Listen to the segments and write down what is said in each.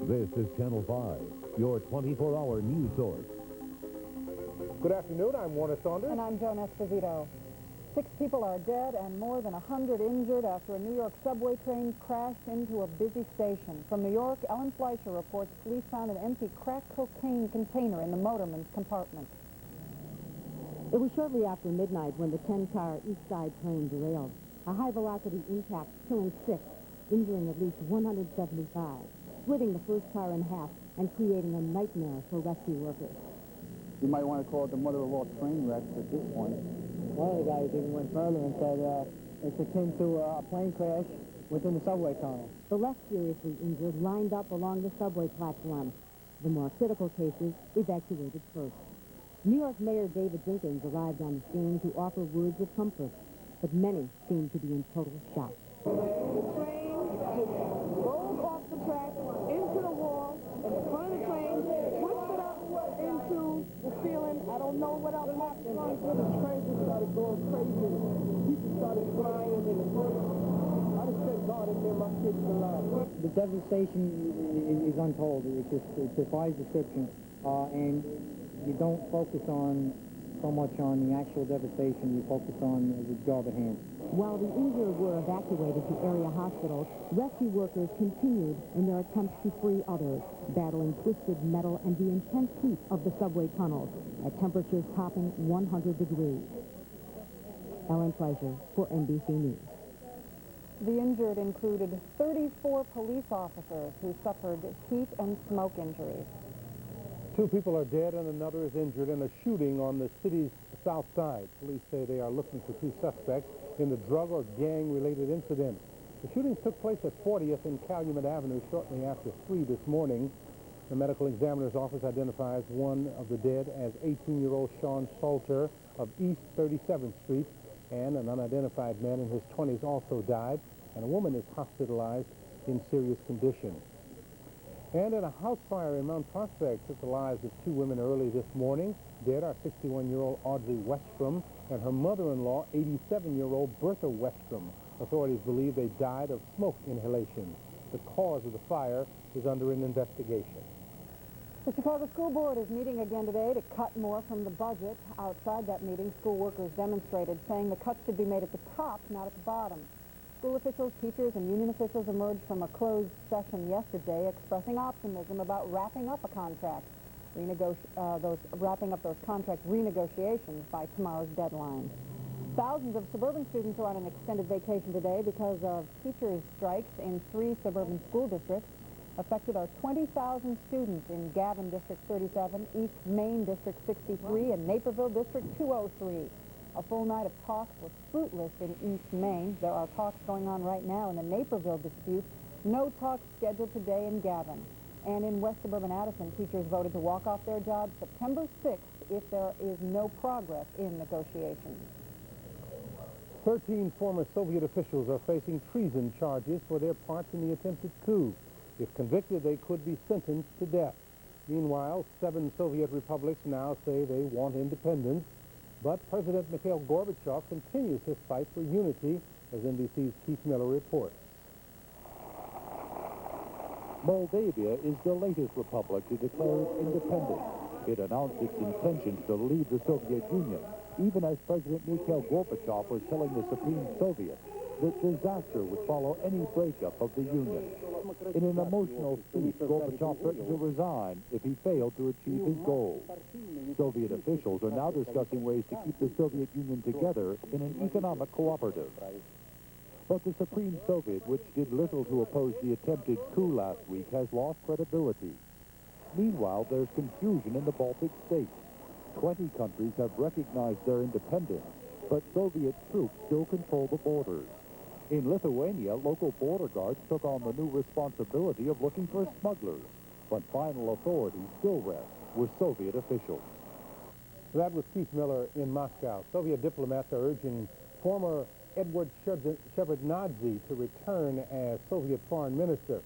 This is Channel 5, your 24-hour news source. Good afternoon, I'm Warner Saunders. And I'm Joan Esposito. 6 people are dead and more than 100 injured after a New York subway train crashed into a busy station. From New York, Ellen Fleischer reports police found an empty crack cocaine container in the motorman's compartment. It was shortly after midnight when the 10-car East Side train derailed. A high-velocity impact killing 6, injuring at least 175, splitting the first car in half and creating a nightmare for rescue workers. You might want to call it the mother-of-all train wrecks at this point. One of the guys even went further and said it's akin to a plane crash within the subway tunnel. The less seriously injured lined up along the subway platform. The more critical cases evacuated first. New York Mayor David Dinkins arrived on the scene to offer words of comfort, but many seemed to be in total shock. The train rolled off the track into the wall in the front of the train, twisted up into the ceiling. I don't know what else happened. The train just started going crazy. People started flying in the front. I just said, God, and then my kids were alive. The devastation is untold. It defies description, and you don't focus on so much on the actual devastation. You focus on the job at hand. While the injured were evacuated to area hospitals, rescue workers continued in their attempts to free others, battling twisted metal and the intense heat of the subway tunnels at temperatures topping 100 degrees. Ellen Fleischer for NBC News. The injured included 34 police officers who suffered heat and smoke injuries. 2 people are dead and another is injured in a shooting on the city's south side. Police say they are looking for 2 suspects in the drug or gang-related incident. The shootings took place at 40th and Calumet Avenue shortly after 3 this morning. The medical examiner's office identifies one of the dead as 18-year-old Sean Salter of East 37th Street, and an unidentified man in his 20s also died, and a woman is hospitalized in serious condition. And in a house fire in Mount Prospect took the lives of 2 women early this morning. Dead are 61-year-old Audrey Westrom and her mother-in-law, 87-year-old Bertha Westrom. Authorities believe they died of smoke inhalation. The cause of the fire is under an investigation. The Chicago School Board is meeting again today to cut more from the budget. Outside that meeting, school workers demonstrated, saying the cuts should be made at the top, not at the bottom. School officials, teachers, and union officials emerged from a closed session yesterday expressing optimism about wrapping up a contract, wrapping up those contract renegotiations by tomorrow's deadline. Thousands of suburban students are on an extended vacation today because of teachers' strikes in 3 suburban school districts. Affected are 20,000 students in Gavin District 37, East Main District 63, and Naperville District 203. A full night of talks was fruitless in East Main. There are talks going on right now in the Naperville dispute. No talks scheduled today in Gavin. And in West Suburban Addison, teachers voted to walk off their jobs September 6th if there is no progress in negotiations. 13 former Soviet officials are facing treason charges for their parts in the attempted coup. If convicted, they could be sentenced to death. Meanwhile, 7 Soviet republics now say they want independence. But President Mikhail Gorbachev continues his fight for unity, as NBC's Keith Miller reports. Moldavia is the latest republic to declare independence. It announced its intentions to leave the Soviet Union, even as President Mikhail Gorbachev was telling the Supreme Soviet that disaster would follow any breakup of the Union. In an emotional speech, Gorbachev threatened to resign if he failed to achieve his goals. Soviet officials are now discussing ways to keep the Soviet Union together in an economic cooperative. But the Supreme Soviet, which did little to oppose the attempted coup last week, has lost credibility. Meanwhile, there's confusion in the Baltic states. 20 countries have recognized their independence, but Soviet troops still control the borders. In Lithuania, local border guards took on the new responsibility of looking for smugglers, but final authority still rests with Soviet officials. That was Keith Miller in Moscow. Soviet diplomats are urging former Edward Shevardnadze to return as Soviet foreign minister.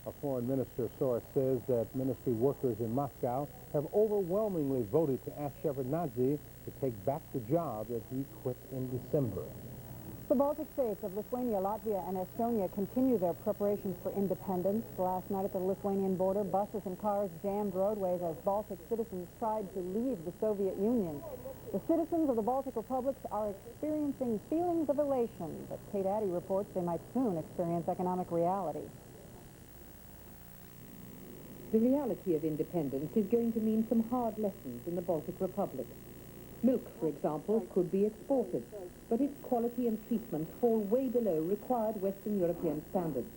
A foreign minister source says that ministry workers in Moscow have overwhelmingly voted to ask Shevardnadze to take back the job that he quit in December. The Baltic states of Lithuania, Latvia, and Estonia continue their preparations for independence. Last night at the Lithuanian border, buses and cars jammed roadways as Baltic citizens tried to leave the Soviet Union. The citizens of the Baltic republics are experiencing feelings of elation, but Kate Addy reports they might soon experience economic reality. The reality of independence is going to mean some hard lessons in the Baltic Republic. Milk, for example, could be exported, but its quality and treatment fall way below required Western European standards.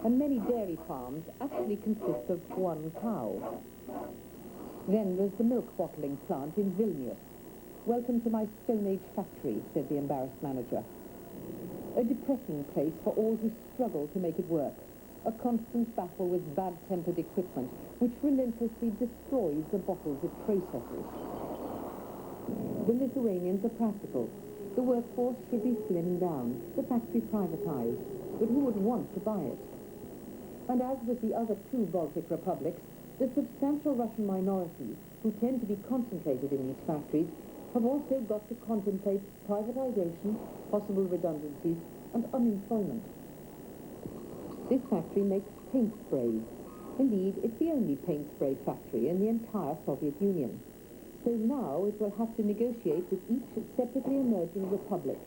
And many dairy farms actually consist of one cow. Then there's the milk bottling plant in Vilnius. "Welcome to my Stone Age factory," said the embarrassed manager. A depressing place for all who struggle to make it work. A constant battle with bad-tempered equipment, which relentlessly destroys the bottles it processes. The Lithuanians are practical. The workforce should be slimmed down, the factory privatized. But who would want to buy it? And as with the other two Baltic republics, the substantial Russian minorities, who tend to be concentrated in these factories, have also got to contemplate privatization, possible redundancies, and unemployment. This factory makes paint sprays. Indeed, it's the only paint spray factory in the entire Soviet Union. So now it will have to negotiate with each separately emerging republic.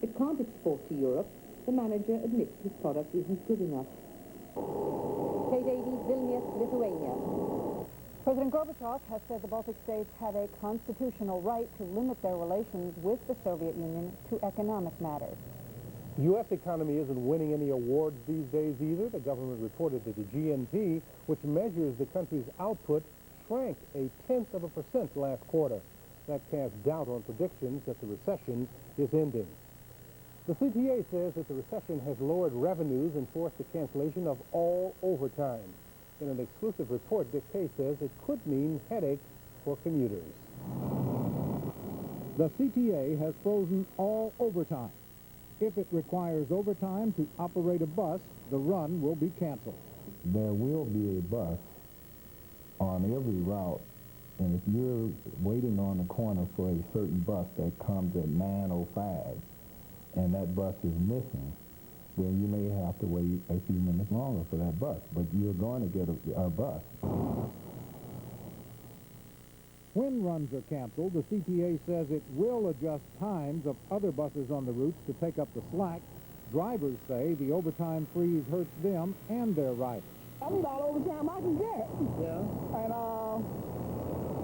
It can't export to Europe. The manager admits his product isn't good enough. Kate Addy, Vilnius, Lithuania. President Gorbachev has said the Baltic states have a constitutional right to limit their relations with the Soviet Union to economic matters. The U.S. economy isn't winning any awards these days either. The government reported that the GNP, which measures the country's output, shrank 0.1% last quarter. That casts doubt on predictions that the recession is ending. The CTA says that the recession has lowered revenues and forced the cancellation of all overtime. In an exclusive report, Dick Kay says it could mean headaches for commuters. The CTA has frozen all overtime. If it requires overtime to operate a bus, the run will be canceled. There will be a bus on every route, and if you're waiting on the corner for a certain bus that comes at 9:05 and that bus is missing, then you may have to wait a few minutes longer for that bus, but you're going to get a bus. When runs are canceled, the CTA says it will adjust times of other buses on the routes to take up the slack. Drivers say the overtime freeze hurts them and their riders. I need all overtime I can get. Yeah.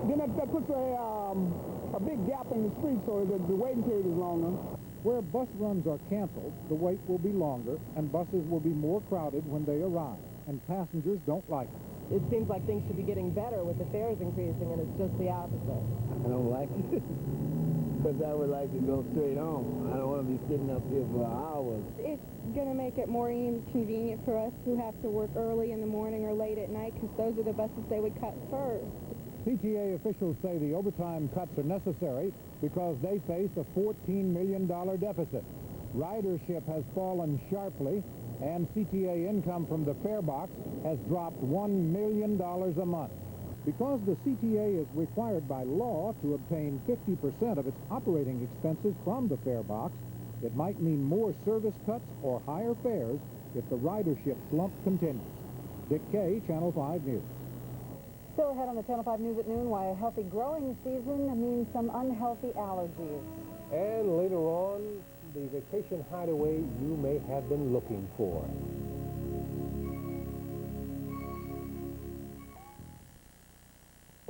And then that puts a big gap in the street, so the waiting period is longer. Where bus runs are canceled, the wait will be longer, and buses will be more crowded when they arrive, and passengers don't like it. It seems like things should be getting better with the fares increasing, and it's just the opposite. I don't like it, because I would like to go straight home. I don't want to be sitting up here for hours. It's going to make it more inconvenient for us who have to work early in the morning or late at night, because those are the buses they would cut first. CTA officials say the overtime cuts are necessary because they face a $14 million deficit. Ridership has fallen sharply, and CTA income from the fare box has dropped $1 million a month. Because the CTA is required by law to obtain 50% of its operating expenses from the fare box, it might mean more service cuts or higher fares if the ridership slump continues. Dick Kay, Channel 5 News. Still ahead on the Channel 5 News at noon, why a healthy growing season means some unhealthy allergies. And later on, the vacation hideaway you may have been looking for.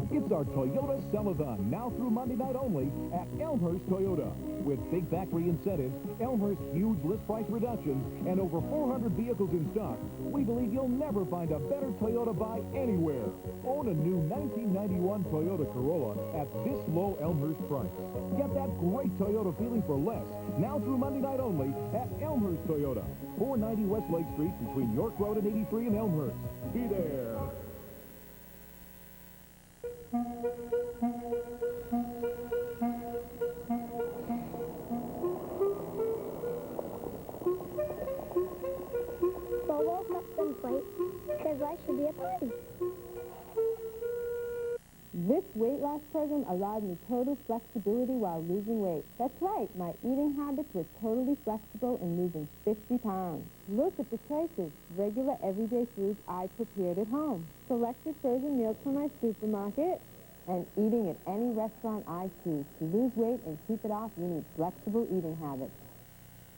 It's our Toyota Sell-A-Thon, now through Monday night only at Elmhurst Toyota. With big factory incentives, Elmhurst huge list price reductions, and over 400 vehicles in stock, we believe you'll never find a better Toyota buy anywhere. Own a new 1991 Toyota Corolla at this low Elmhurst price. Get that great Toyota feeling for less, now through Monday night only at Elmhurst Toyota, 490 West Lake Street between York Road and 83 in Elmhurst. Be there. Well, woke up and late because I should be at a party. This weight loss program allowed me total flexibility while losing weight. That's right, my eating habits were totally flexible in losing 50 pounds. Look at the choices, regular everyday foods I prepared at home, selected frozen meals from my supermarket, and eating at any restaurant I choose. To lose weight and keep it off, you need flexible eating habits.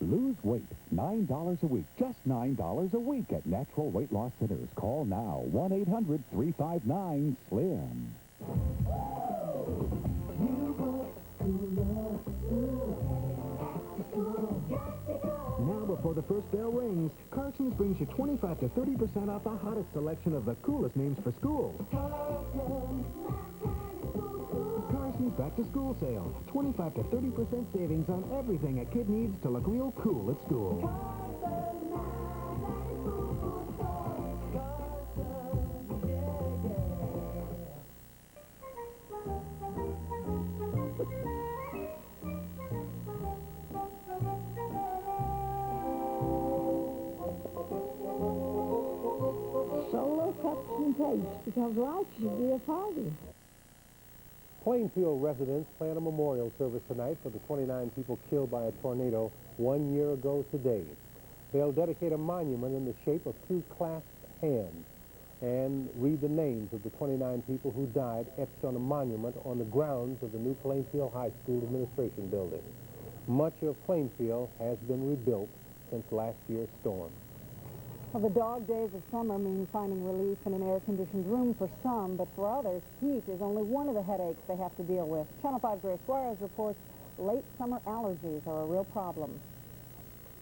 Lose weight, $9 a week, just $9 a week at Natural Weight Loss Centers. Call now, 1-800-359-SLIM. Now before the first bell rings, Carson's brings you 25 to 30% off the hottest selection of the coolest names for schools. Carson's back-to-school sale. 25 to 30% savings on everything a kid needs to look real cool at school. Solo cups and plates, because life should be a party. Plainfield residents plan a memorial service tonight for the 29 people killed by a tornado 1 year ago today. They'll dedicate a monument in the shape of two clasped hands and read the names of the 29 people who died etched on a monument on the grounds of the new Plainfield High School Administration Building. Much of Plainfield has been rebuilt since last year's storm. Well, the dog days of summer mean finding relief in an air-conditioned room for some, but for others, heat is only one of the headaches they have to deal with. Channel 5's Grace Suarez reports late summer allergies are a real problem.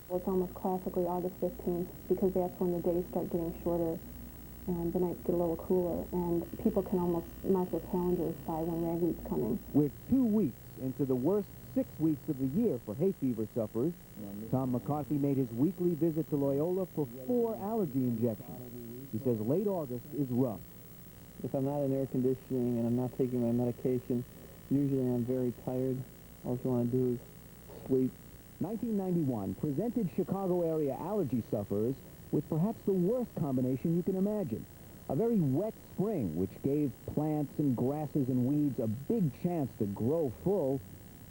Well, it's almost classically August 15th because that's when the days start getting shorter and the nights get a little cooler, and people can almost mark their calendars by when ragweed's coming. We're 2 weeks into the worst 6 weeks of the year for hay fever sufferers. Tom McCarthy made his weekly visit to Loyola for 4 allergy injections. He says late August is rough. If I'm not in air conditioning and I'm not taking my medication, usually I'm very tired. All I want to do is sleep. 1991 presented Chicago area allergy sufferers with perhaps the worst combination you can imagine. A very wet spring, which gave plants and grasses and weeds a big chance to grow full.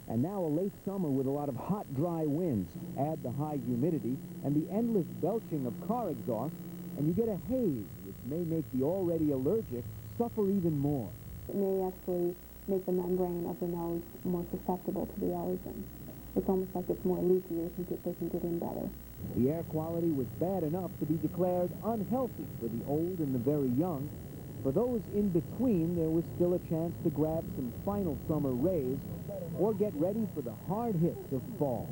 And now a late summer with a lot of hot, dry winds. Add the high humidity and the endless belching of car exhaust, and you get a haze, which may make the already allergic suffer even more. It may actually make the membrane of the nose more susceptible to the allergen. It's almost like it's more leaky, or they can get in better. The air quality was bad enough to be declared unhealthy for the old and the very young. For those in between, there was still a chance to grab some final summer rays or get ready for the hard hits of fall.